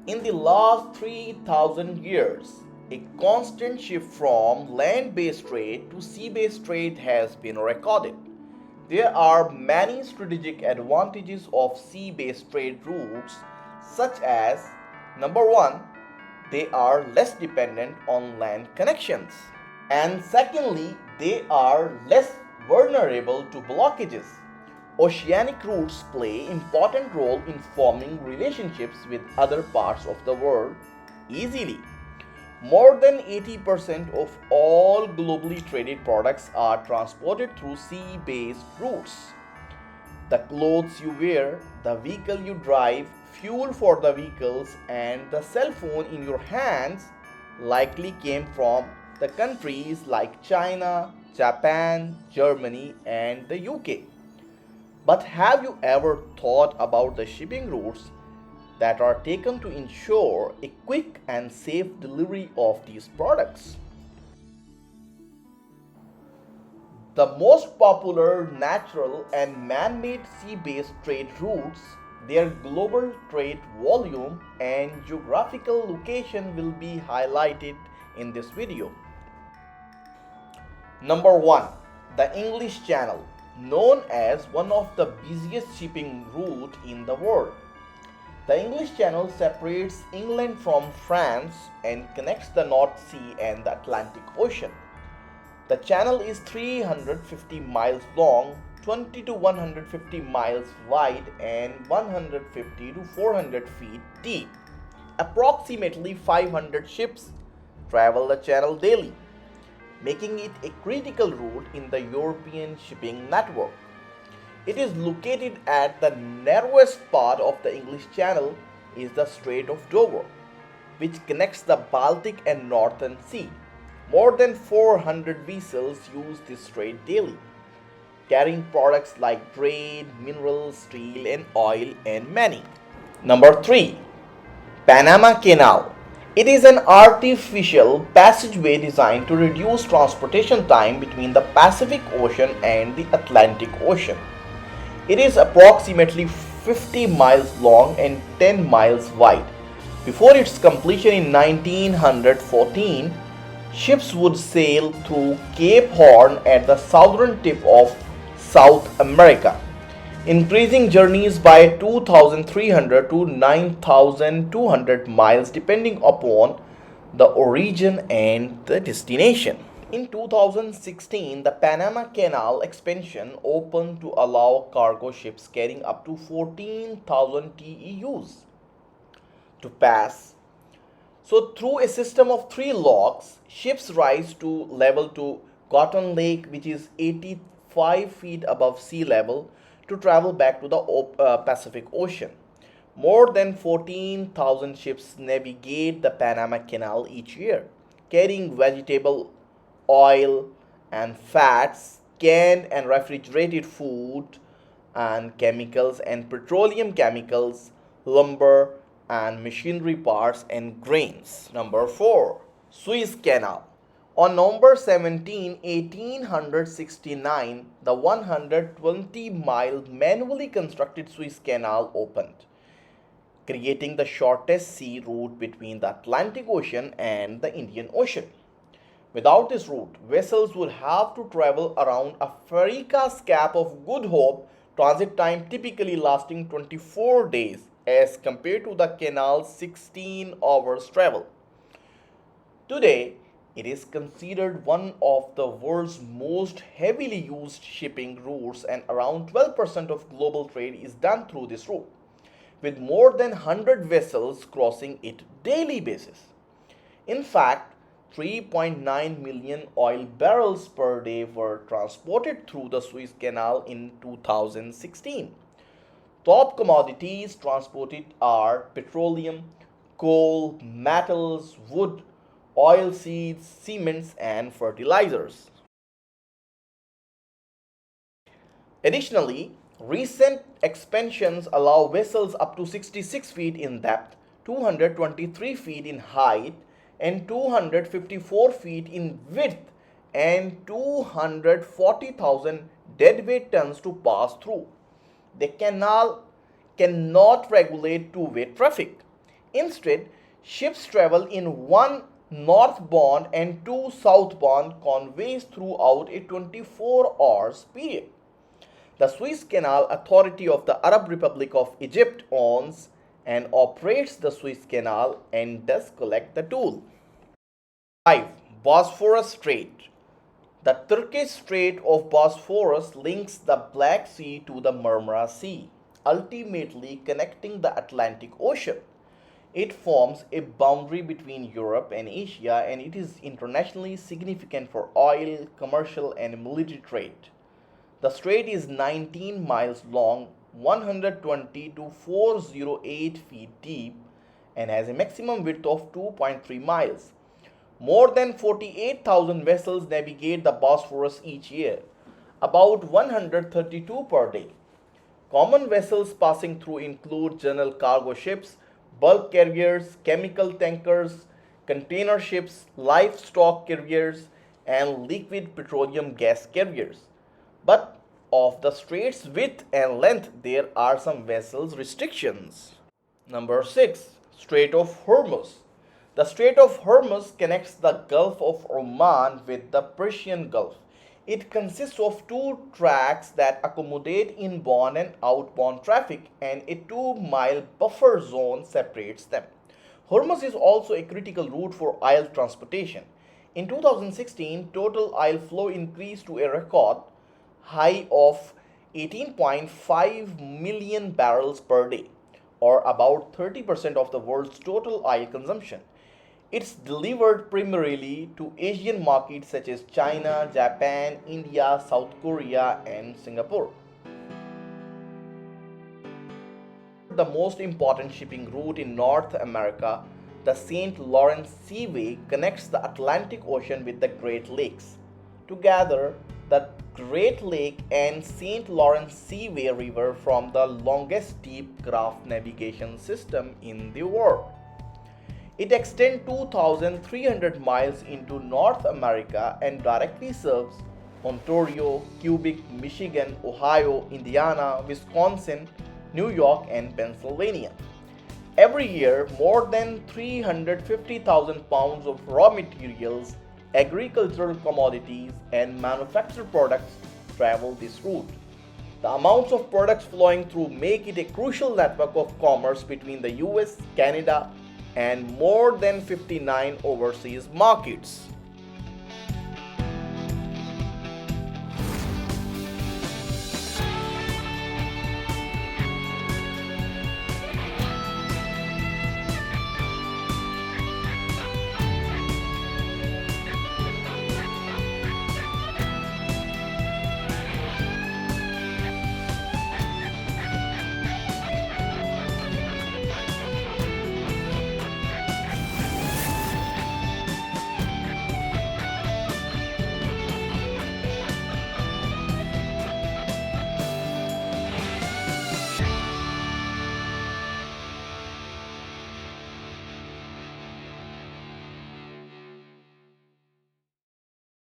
In the last 3,000 years, a constant shift from land-based trade to sea-based trade has been recorded. There are many strategic advantages of sea-based trade routes, such as number one, they are less dependent on land connections, and secondly, they are less vulnerable to blockages. Oceanic routes play important role in forming relationships with other parts of the world easily. More than 80% of all globally traded products are transported through sea-based routes. The clothes you wear, the vehicle you drive, fuel for the vehicles, and the cell phone in your hands likely came from the countries like China, Japan, Germany, and the UK. But have you ever thought about the shipping routes that are taken to ensure a quick and safe delivery of these products? The most popular natural and man-made sea-based trade routes, their global trade volume and geographical location will be highlighted in this video. Number 1. The English Channel, known as one of the busiest shipping routes in the world. The English Channel separates England from France and connects the North Sea and the Atlantic Ocean. The channel is 350 miles long, 20 to 150 miles wide, and 150 to 400 feet deep. Approximately 500 ships travel the channel daily, making it a critical route in the European shipping network. It is located at the narrowest part of the English Channel is the Strait of Dover, which connects the Baltic and Northern Sea. More than 400 vessels use this strait daily, carrying products like grain, minerals, steel, and oil, and many. Number 3. Panama Canal. It is an artificial passageway designed to reduce transportation time between the Pacific Ocean and the Atlantic Ocean. It is approximately 50 miles long and 10 miles wide. Before its completion in 1914, ships would sail through Cape Horn at the southern tip of South America, increasing journeys by 2,300 to 9,200 miles depending upon the origin and the destination. In 2016, the Panama Canal expansion opened to allow cargo ships carrying up to 14,000 TEUs to pass. So, through a system of three locks, ships rise to level to Cotton Lake, which is 85 feet above sea level, to travel back to the Pacific Ocean. More than 14,000 ships navigate the Panama Canal each year, carrying vegetable oil and fats, canned and refrigerated food and chemicals and petroleum chemicals, lumber and machinery parts and grains. Number 4. Suez Canal. On November 17, 1869, the 120-mile manually constructed Suez Canal opened, creating the shortest sea route between the Atlantic Ocean and the Indian Ocean. Without this route, vessels would have to travel around Africa's Cape of Good Hope, transit time typically lasting 24 days as compared to the canal's 16 hours travel. Today, it is considered one of the world's most heavily used shipping routes, and around 12% of global trade is done through this route, with more than 100 vessels crossing it daily basis. In fact, 3.9 million oil barrels per day were transported through the Suez Canal in 2016. Top commodities transported are petroleum, coal, metals, wood, oilseeds, cements, and fertilizers. Additionally, recent expansions allow vessels up to 66 feet in depth, 223 feet in height, and 254 feet in width, and 240,000 deadweight tons to pass through. The canal cannot regulate two-way traffic. Instead, ships travel in one northbound and two southbound conveys throughout a 24 hours period. The Suez Canal Authority of the Arab Republic of Egypt owns and operates the Suez Canal and does collect the toll. 5. Bosphorus Strait. The Turkish Strait of Bosphorus links the Black Sea to the Marmara Sea, ultimately connecting the Atlantic Ocean. It forms a boundary between Europe and Asia, and it is internationally significant for oil, commercial, and military trade. The strait is 19 miles long, 120 to 408 feet deep, and has a maximum width of 2.3 miles. More than 48,000 vessels navigate the Bosphorus each year, about 132 per day. Common vessels passing through include general cargo ships, bulk carriers, chemical tankers, container ships, livestock carriers, and liquid petroleum gas carriers. But of the strait's width and length, there are some vessels restrictions. Number 6. Strait of Hormuz. The Strait of Hormuz connects the Gulf of Oman with the Persian Gulf. It consists of two tracks that accommodate inbound and outbound traffic, and a 2-mile buffer zone separates them. Hormuz is also a critical route for oil transportation. In 2016, total oil flow increased to a record high of 18.5 million barrels per day, or about 30% of the world's total oil consumption. It's delivered primarily to Asian markets such as China, Japan, India, South Korea, and Singapore. The most important shipping route in North America, the St. Lawrence Seaway, connects the Atlantic Ocean with the Great Lakes. Together, the Great Lake and St. Lawrence Seaway River form the longest deep craft navigation system in the world. It extends 2,300 miles into North America and directly serves Ontario, Quebec, Michigan, Ohio, Indiana, Wisconsin, New York, and Pennsylvania. Every year, more than 350,000 pounds of raw materials, agricultural commodities, and manufactured products travel this route. The amounts of products flowing through make it a crucial network of commerce between the US, Canada, and more than 59 overseas markets.